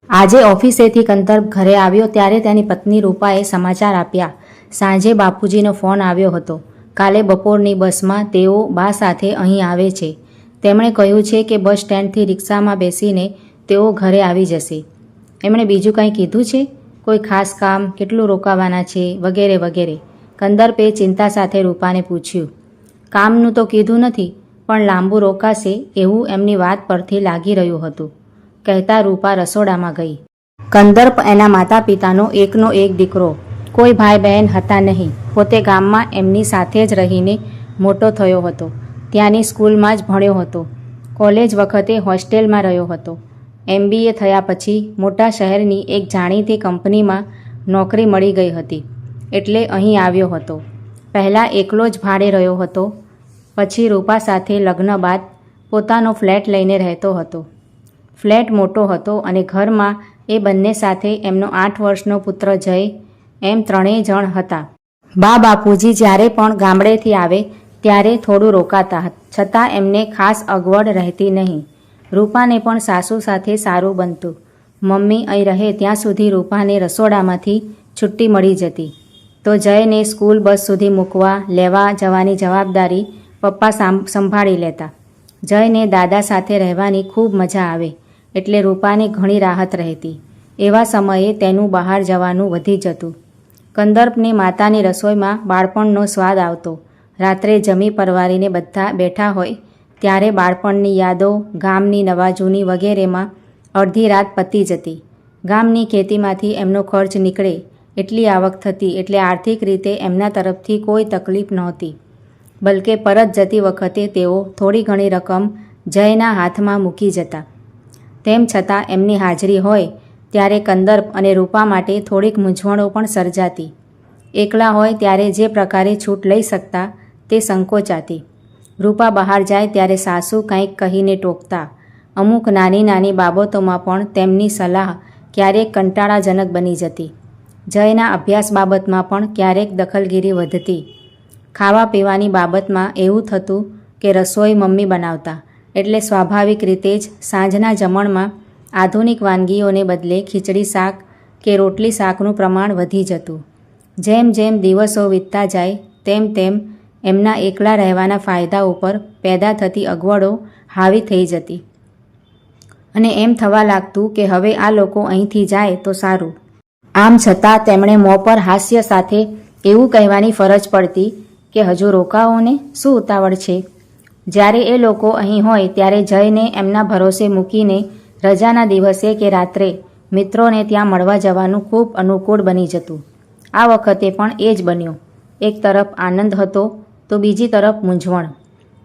આજે ઓફિસેથી કંદર્પ ઘરે આવ્યો ત્યારે તેની પત્ની રૂપાએ સમાચાર આપ્યા. સાંજે બાપુજીનો ફોન આવ્યો હતો. કાલે બપોરની બસમાં તેઓ બા સાથે અહીં આવે છે. તેમણે કહ્યું છે કે બસ સ્ટેન્ડથી રિક્ષામાં બેસીને તેઓ ઘરે આવી જશે. એમણે બીજું કંઈ કીધું છે? કોઈ ખાસ કામ, કેટલું રોકાવાના છે, વગેરે વગેરે. કંદર્પે ચિંતા સાથે રૂપાને પૂછ્યું. કામનું તો કીધું નથી, પણ લાંબુ રોકાશે એવું એમની વાત પરથી લાગી રહ્યું હતું. કહેતા રૂપા રસોડામાં ગઈ. કંદર્પ એના માતા પિતાનો એકનો એક દીકરો. કોઈ ભાઈ બહેન હતા નહીં. પોતે ગામમાં એમની સાથે જ રહીને મોટો થયો હતો. ત્યાંની સ્કૂલમાં જ ભણ્યો હતો. કોલેજ વખતે હોસ્ટેલમાં રહ્યો હતો. MBA થયા પછી મોટા શહેરની એક જાણીતી કંપનીમાં નોકરી મળી ગઈ હતી, એટલે અહીં આવ્યો હતો. પહેલાં એકલો જ ભાડે રહ્યો હતો. પછી રૂપા સાથે લગ્ન બાદ પોતાનો ફ્લેટ લઈને રહેતો હતો. ફ્લેટ મોટો હતો અને ઘરમાં એ બંને સાથે એમનો 8 વર્ષનો પુત્ર જય એમ 3 જણ હતા. બા બાપુજી જ્યારે પણ ગામડેથી આવે ત્યારે થોડું રોકાતા, છતાં એમને ખાસ અગવડ રહેતી નહીં. રૂપાને પણ સાસુ સાથે સારું બનતું. મમ્મી અહીં રહે ત્યાં સુધી રૂપાને રસોડામાંથી છુટ્ટી મળી જતી, તો જયને સ્કૂલ બસ સુધી મૂકવા લેવા જવાની જવાબદારી પપ્પા સંભાળી લેતા. જયને દાદા સાથે રહેવાની ખૂબ મજા આવે, એટલે રૂપાને ઘણી રાહત રહેતી. એવા સમયે તેનું બહાર જવાનું વધી જતું. કંદર્પની માતાની રસોઈમાં બાળપણનો સ્વાદ આવતો. રાત્રે જમી પરવારીને બધા બેઠા હોય ત્યારે બાળપણની યાદો, ગામની નવાજૂની વગેરેમાં અડધી રાત પતી જતી. ગામની ખેતીમાંથી એમનો ખર્ચ નીકળે એટલી આવક થતી, એટલે આર્થિક રીતે એમના તરફથી કોઈ તકલીફ નહોતી. બલકે પરત જતી વખતે તેઓ થોડી ઘણી રકમ જયના હાથમાં મૂકી જતા. તેમ છતાં એમની હાજરી હોય ત્યારે કંદર્પ અને રૂપા માટે થોડીક મૂંઝવણો પણ સર્જાતી. એકલા હોય ત્યારે જે પ્રકારે છૂટ લઈ શકતા તે સંકોચાતી. રૂપા બહાર જાય ત્યારે સાસુ કંઈક કહીને ટોકતા. અમુક નાની નાની બાબતોમાં પણ તેમની સલાહ ક્યારેક કંટાળાજનક બની જતી. જયના અભ્યાસ બાબતમાં પણ ક્યારેક દખલગીરી વધતી. ખાવા પીવાની બાબતમાં એવું થતું કે રસોઈ મમ્મી બનાવતા, એટલે સ્વાભાવિક રીતે જ સાંજના જમણમાં આધુનિક વાનગીઓને બદલે ખીચડી શાક કે રોટલી શાકનું પ્રમાણ વધી જતું. જેમ જેમ દિવસો વીતતા જાય તેમ તેમ એમના એકલા રહેવાના ફાયદા ઉપર પેદા થતી અગવડો હાવી થઈ જતી અને એમ થવા લાગતું કે હવે આ લોકો અહીંથી જાય તો સારું. આમ છતાં તેમણે મોં પર હાસ્ય સાથે એવું કહેવાની ફરજ પડતી કે હજુ રોકાઓને શું ઉતાવળ છે. જ્યારે એ લોકો અહીં હોય ત્યારે જયને એમના ભરોસે મૂકીને રજાના દિવસે કે રાત્રે મિત્રોને ત્યાં મળવા જવાનું ખૂબ અનુકૂળ બની જતું. આ વખતે પણ એ જ બન્યું. એક તરફ આનંદ હતો તો બીજી તરફ મૂંઝવણ.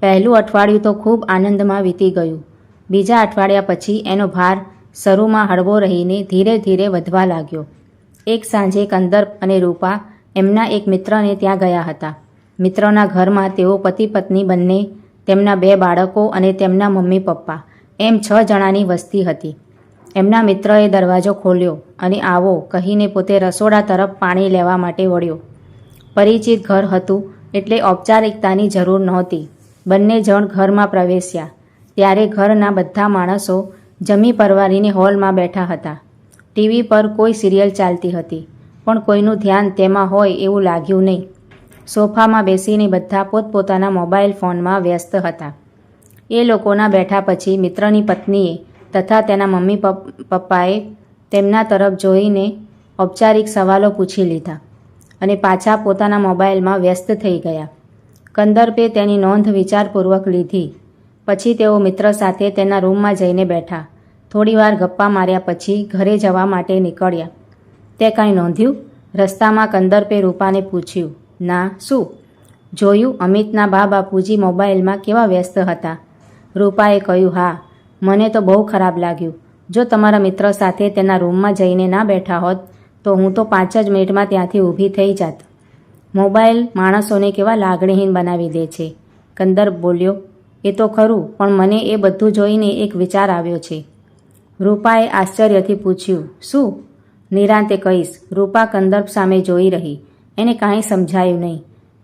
પહેલું અઠવાડિયું તો ખૂબ આનંદમાં વીતી ગયું. બીજા અઠવાડિયા પછી એનો ભાર શરૂમાં હળવો રહીને ધીરે ધીરે વધવા લાગ્યો. એક સાંજે કંદર્પ અને રૂપા એમના એક મિત્રને ત્યાં ગયા હતા. મિત્રના ઘરમાં તેઓ પતિ પત્ની બંને, તેમના 2 બાળકો અને તેમના મમ્મી પપ્પા એમ 6 જણાની વસ્તી હતી. એમના મિત્રએ દરવાજો ખોલ્યો અને આવો કહીને પોતે રસોડા તરફ પાણી લેવા માટે વળ્યો. પરિચિત ઘર હતું એટલે ઔપચારિકતાની જરૂર નહોતી. બંને જણ ઘરમાં પ્રવેશ્યા ત્યારે ઘરના બધા માણસો જમી પરવારીને હોલમાં બેઠા હતા. ટીવી પર કોઈ સિરિયલ ચાલતી હતી, પણ કોઈનું ધ્યાન તેમાં હોય એવું લાગ્યું નહીં. સોફામાં બેસીને બધા પોતપોતાના મોબાઈલ ફોનમાં વ્યસ્ત હતા. એ લોકોના બેઠા પછી મિત્રની પત્નીએ તથા તેના મમ્મી પપ્પાએ તેમના તરફ જોઈને ઔપચારિક સવાલો પૂછી લીધા અને પાછા પોતાના મોબાઈલમાં વ્યસ્ત થઈ ગયા. કંદર્પે તેની નોંધ વિચારપૂર્વક લીધી. પછી તેઓ મિત્ર સાથે તેના રૂમમાં જઈને બેઠા. થોડીવાર ગપ્પા માર્યા પછી ઘરે જવા માટે નીકળ્યા. તે કાંઈ નોંધ્યું? રસ્તામાં કંદર્પે રૂપાને પૂછ્યું. ના, શું? જોયું અમિતના બા બાપુજી મોબાઈલમાં કેવા વ્યસ્ત હતા? રૂપાએ કહ્યું. હા, મને તો બહુ ખરાબ લાગ્યું. જો તમારા મિત્ર સાથે તેના રૂમમાં જઈને ના બેઠા હોત તો હું તો 5 જ મિનિટમાં ત્યાંથી ઊભી થઈ જાત. મોબાઈલ માણસોને કેવા લાગણીહીન બનાવી દે છે. કંદર્પ બોલ્યો. એ તો ખરું, પણ મને એ બધું જોઈને એક વિચાર આવ્યો છે. રૂપાએ આશ્ચર્યથી પૂછ્યું. શું? નિરાંતે કહીશ. રૂપા કંદર્પ સામે જોઈ રહી. એને કાંઈ સમજાયું નહીં.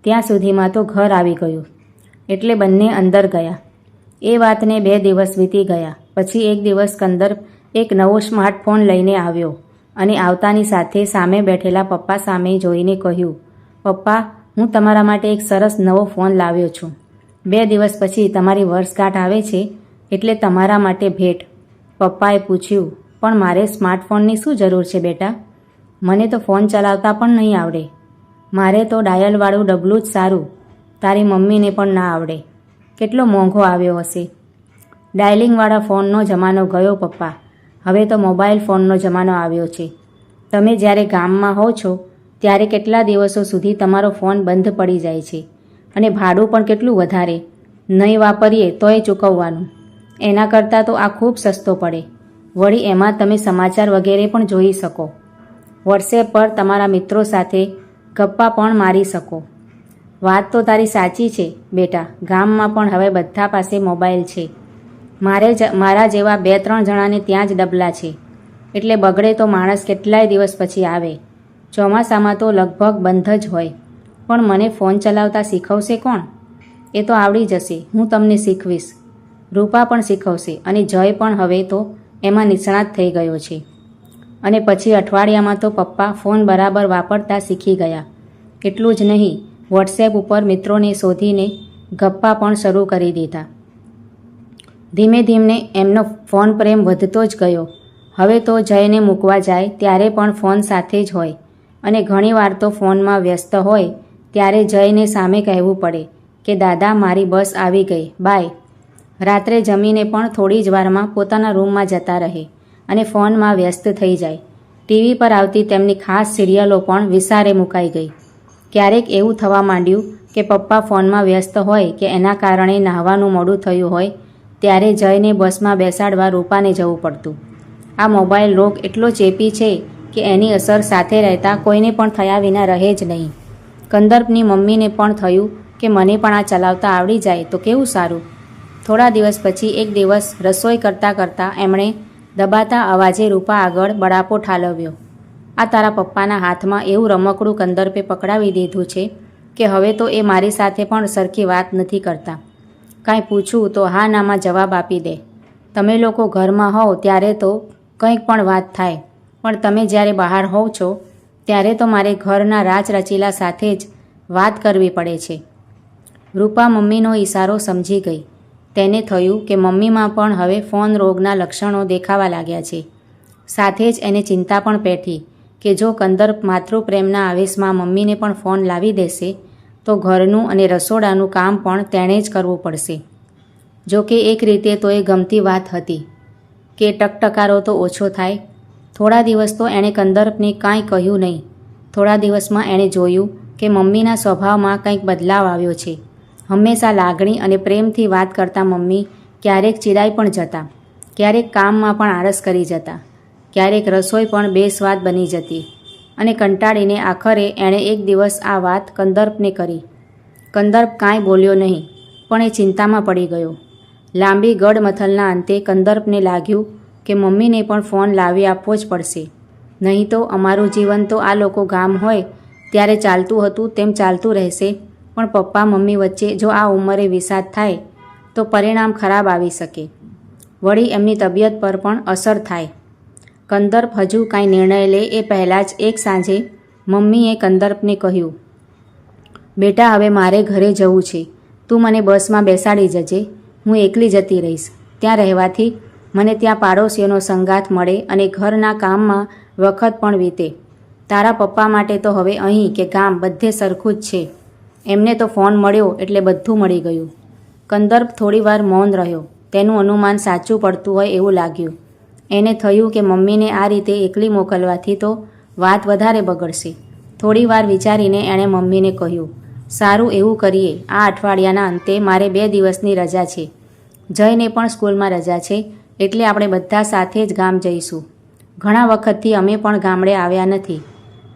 ત્યાં સુધીમાં તો ઘર આવી ગયું, એટલે બંને અંદર ગયા. એ વાતને 2 દિવસ વીતી ગયા. પછી એક દિવસ કંદર્પ એક નવો સ્માર્ટફોન લઈને આવ્યો અને આવતાની સાથે સામે બેઠેલા પપ્પા સામે જોઈને કહ્યું, પપ્પા, હું તમારા માટે એક સરસ નવો ફોન લાવ્યો છું. 2 દિવસ પછી તમારી વર્ષગાંઠ આવે છે એટલે તમારા માટે ભેટ. પપ્પાએ પૂછ્યું, પણ મારે સ્માર્ટફોનની શું જરૂર છે બેટા? મને તો ફોન ચલાવતા પણ નહીં આવડે. મારે તો ડાયલવાળું ડબલું જ સારું. તારી મમ્મીને પણ ના આવડે. કેટલો મોંઘો આવ્યો હશે. ડાયલિંગવાળા ફોનનો જમાનો ગયો પપ્પા. હવે તો મોબાઈલ ફોનનો જમાનો આવ્યો છે. તમે જ્યારે ગામમાં હો છો ત્યારે કેટલા દિવસો સુધી તમારો ફોન બંધ પડી જાય છે અને ભાડું પણ કેટલું વધારે. નહીં વાપરીએ તોય ચૂકવવાનું. એના કરતાં તો આ ખૂબ સસ્તો પડે. વળી એમાં તમે સમાચાર વગેરે પણ જોઈ શકો. વોટ્સએપ પર તમારા મિત્રો સાથે ગપ્પા પણ મારી શકો. વાત તો તારી સાચી છે બેટા. ગામમાં પણ હવે બધા પાસે મોબાઈલ છે. મારા જેવા 2-3 જણાને ત્યાં જ ડબલા છે. એટલે બગડે તો માણસ કેટલાય દિવસ પછી આવે. ચોમાસામાં તો લગભગ બંધ જ હોય. પણ મને ફોન ચલાવતા શીખવશે કોણ? એ તો આવડી જશે. હું તમને શીખવીશ. રૂપા પણ શીખવશે અને જય પણ હવે તો એમાં નિષ્ણાત થઈ ગયો છે. અને પછી અઠવાડિયામાં તો પપ્પા ફોન બરાબર વાપરતા શીખી ગયા. એટલું જ નહીં, વોટ્સએપ ઉપર મિત્રોને શોધીને ગપ્પા પણ શરૂ કરી દીધા. ધીમે ધીમે એમનો ફોન પ્રેમ વધતો જ ગયો. હવે તો જયને મૂકવા જાય ત્યારે પણ ફોન સાથે જ હોય અને ઘણીવાર તો ફોનમાં વ્યસ્ત હોય ત્યારે જયને સામે કહેવું પડે કે દાદા, મારી બસ આવી ગઈ, બાય. રાત્રે જમીને પણ થોડી જ વારમાં પોતાના રૂમમાં જતા રહે અને ફોનમાં વ્યસ્ત થઈ જાય. ટીવી પર આવતી તેમની ખાસ સિરિયલો પણ વિસારે મુકાઈ ગઈ. ક્યારેક એવું થવા માંડ્યું કે પપ્પા ફોનમાં વ્યસ્ત હોય કે એના કારણે નહાવાનું મોડું થયું હોય ત્યારે જયને બસમાં બેસાડવા રૂપાને જવું પડતું. આ મોબાઈલ રોગ એટલો ચેપી છે કે એની અસર સાથે રહેતા કોઈને પણ થયા વિના રહે જ નહીં. કંદર્પની મમ્મીને પણ થયું કે મને પણ આ ચલાવતા આવડી જાય તો કેવું સારું. થોડા દિવસ પછી એક દિવસ રસોઈ કરતાં કરતાં એમણે દબાતા અવાજે રૂપા આગળ બળાપો ઠાલવ્યો. આ તારા પપ્પાના હાથમાં એવું રમકડું કંદર્પે પકડાવી દીધું છે કે હવે તો એ મારી સાથે પણ સરખી વાત નથી કરતા. કાંઈ પૂછું તો હા નામાં જવાબ આપી દે. તમે લોકો ઘરમાં હોવ ત્યારે તો કંઈક પણ વાત થાય, પણ તમે જ્યારે બહાર હોવ છો ત્યારે તો મારે ઘરના રાચ રચીલા સાથે જ વાત કરવી પડે છે. રૂપા મમ્મીનો ઈશારો સમજી ગઈ. તેને થયું કે મમ્મીમાં પણ હવે ફોન રોગના લક્ષણો દેખાવા લાગ્યા છે. સાથે જ એને ચિંતા પણ પેઠી કે જો કંદર્પ માતૃપ્રેમના આવેશમાં મમ્મીને પણ ફોન લાવી દેશે તો ઘરનું અને રસોડાનું કામ પણ તેણે જ કરવું પડશે. જો કે એક રીતે તો એ ગમતી વાત હતી કે ટકટકારો તો ઓછો થાય. થોડા દિવસ તો એણે કંદર્પને કાંઈ કહ્યું નહીં. થોડા દિવસમાં એણે જોયું કે મમ્મીના સ્વભાવમાં કંઈક બદલાવ આવ્યો છે. હંમેશા લાગણી અને પ્રેમથી વાત કરતા મમ્મી ક્યારેક ચીડાઈ પણ જતા, ક્યારેક કામમાં પણ આળસ કરી જતા, ક્યારેક રસોઈ પણ બેસ્વાદ બની જતી અને કંટાળીને આખરે એણે એક દિવસ આ વાત કંદર્પને કરી. કંદર્પ કાંઈ બોલ્યો નહીં, પણ એ ચિંતામાં પડી ગયો. લાંબી ગડમથલના અંતે કંદર્પને લાગ્યું કે મમ્મીને પણ ફોન લાવી આપવો જ પડશે. નહીં તો અમારું જીવન તો આ લોકો ગામ હોય ત્યારે ચાલતું હતું તેમ ચાલતું રહેશે, પણ પપ્પા મમ્મી વચ્ચે જો આ ઉંમરે વિષાદ થાય તો પરિણામ ખરાબ આવી શકે. વળી એમની તબિયત પર પણ અસર થાય. કંદર્પ હજુ કાંઈ નિર્ણય લે એ પહેલાં જ એક સાંજે મમ્મીએ કંદર્પને કહ્યું, બેટા, હવે મારે ઘરે જવું છે. તું મને બસમાં બેસાડી જજે. હું એકલી જતી રહીશ. ત્યાં રહેવાથી મને ત્યાં પાડોશીઓનો સંગાથ મળે અને ઘરના કામમાં વખત પણ વીતે. તારા પપ્પા માટે તો હવે અહીં કે ગામ બધે સરખું જ છે. એમને તો ફોન મળ્યો એટલે બધું મળી ગયું. કંદર્પ થોડીવાર મૌન રહ્યો. તેનું અનુમાન સાચું પડતું હોય એવું લાગ્યું. એને થયું કે મમ્મીને આ રીતે એકલી મોકલવાથી તો વાત વધારે બગડશે. થોડીવાર વિચારીને એણે મમ્મીને કહ્યું, સારું, એવું કરીએ. આ અઠવાડિયાના અંતે મારે 2 દિવસની રજા છે. જયને પણ સ્કૂલમાં રજા છે એટલે આપણે બધા સાથે જ ગામ જઈશું. ઘણા વખતથી અમે પણ ગામડે આવ્યા નથી.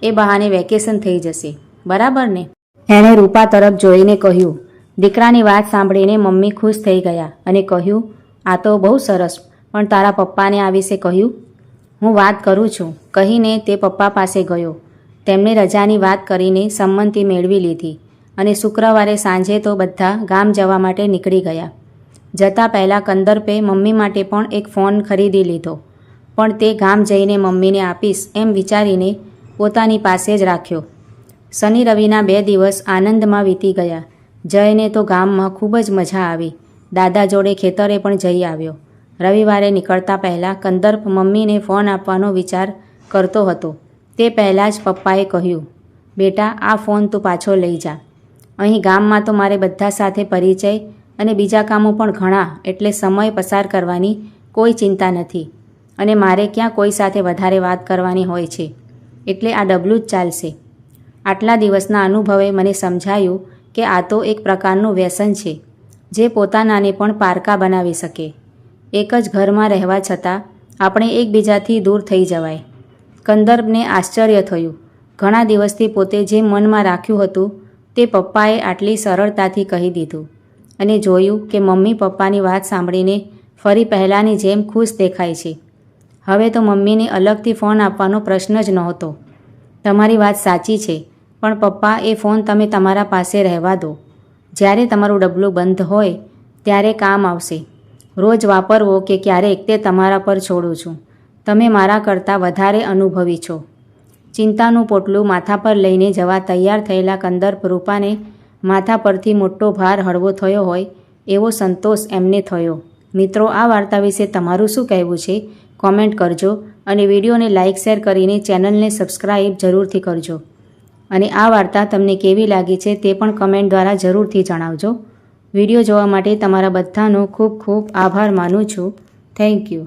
એ બહાને વેકેશન થઈ જશે, બરાબર ને? એણે રૂપા તરફ જોઈને કહ્યું. દીકરાની વાત સાંભળીને મમ્મી ખુશ થઈ ગયા અને કહ્યું, આ તો બહુ સરસ, પણ તારા પપ્પાને આ વિશે કહ્યું? હું વાત કરું છું, કહીને તે પપ્પા પાસે ગયો. તેમણે રજાની વાત કરીને સંમતિ મેળવી લીધી અને શુક્રવારે સાંજે તો બધા ગામ જવા માટે નીકળી ગયા. જતાં પહેલાં કંદર્પે મમ્મી માટે પણ એક ફોન ખરીદી લીધો. પણ તે ગામ જઈને મમ્મીને આપીશ એમ વિચારીને પોતાની પાસે જ રાખ્યો. શનિ રવિના 2 દિવસ આનંદમાં વીતી ગયા. જયને તો ગામમાં ખૂબ જ મજા આવી. દાદા જોડે ખેતરે પણ જઈ આવ્યો. રવિવારે નીકળતા પહેલાં કંદર્પ મમ્મીને ફોન આપવાનો વિચાર કરતો હતો. તે પહેલાં જ પપ્પાએ કહ્યું, બેટા આ ફોન તું પાછો લઈ જા. અહીં ગામમાં તો મારે બધા સાથે પરિચય અને બીજા કામો પણ ઘણા, એટલે સમય પસાર કરવાની કોઈ ચિંતા નથી અને મારે ક્યાં કોઈ સાથે વધારે વાત કરવાની હોય છે, એટલે આ ડબલું જ ચાલશે. આટલા દિવસના અનુભવે મને સમજાયું કે આ તો એક પ્રકારનું વ્યસન છે જે પોતાનાને પણ પારકા બનાવી શકે. એક જ ઘરમાં રહેવા છતાં આપણે એકબીજાથી દૂર થઈ જવાય. કંદર્પને આશ્ચર્ય થયું. ઘણા દિવસથી પોતે જે મનમાં રાખ્યું હતું તે પપ્પાએ આટલી સરળતાથી કહી દીધું અને જોયું કે મમ્મી પપ્પાની વાત સાંભળીને ફરી પહેલાંની જેમ ખુશ દેખાય છે. હવે તો મમ્મીને અલગથી ફોન આપવાનો પ્રશ્ન જ નહોતો. તમારી વાત સાચી છે, પણ પપ્પા એ ફોન તમે તમારા પાસે રહેવા દો. જ્યારે તમારું ડબલું બંધ હોય ત્યારે કામ આવશે. રોજ વાપરવો કે ક્યારેક તે તમારા પર છોડું છું. તમે મારા કરતાં વધારે અનુભવી છો. ચિંતાનું પોટલું માથા પર લઈને જવા તૈયાર થયેલા કંદર્પ રૂપાને માથા પરથી મોટો ભાર હળવો થયો હોય એવો સંતોષ એમને થયો. મિત્રો, આ વાર્તા વિશે તમારું શું કહેવું છે? કોમેન્ટ કરજો અને વિડીયોને લાઇક શેર કરીને ચેનલને સબસ્ક્રાઈબ જરૂરથી કરજો. અને આ વાર્તા તમને કેવી લાગી છે તે પણ કમેન્ટ દ્વારા જરૂરથી જણાવજો. વિડીયો જોવા માટે તમારા બધાનો ખૂબ ખૂબ આભાર માનું છું. Thank you.